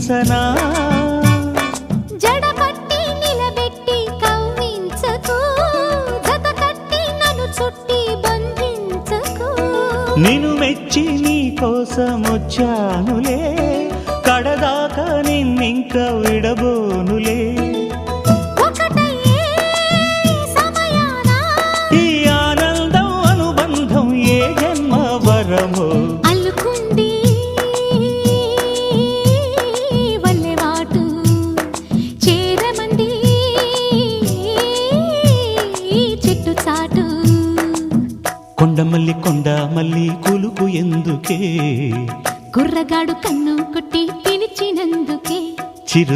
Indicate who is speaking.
Speaker 1: చూపించనా
Speaker 2: జడపట్టి నిలబెట్టి కవ్వించకు జత కట్టి నన్ను చుట్టి బంధించకు
Speaker 1: నిన్ను మెచ్చి నీ కోసం వచ్చానులే కడదాకా నిన్నింక విడబోనులే
Speaker 2: అల్లుకుంది వల్లెవాటు చేరమంది చెట్టు చాటు
Speaker 1: కొండమల్లి కొండ మల్లి కులుకు ఎందుకే
Speaker 2: కుర్రగాడు కన్ను కొట్టి పిలిచినందుకే
Speaker 1: చిరు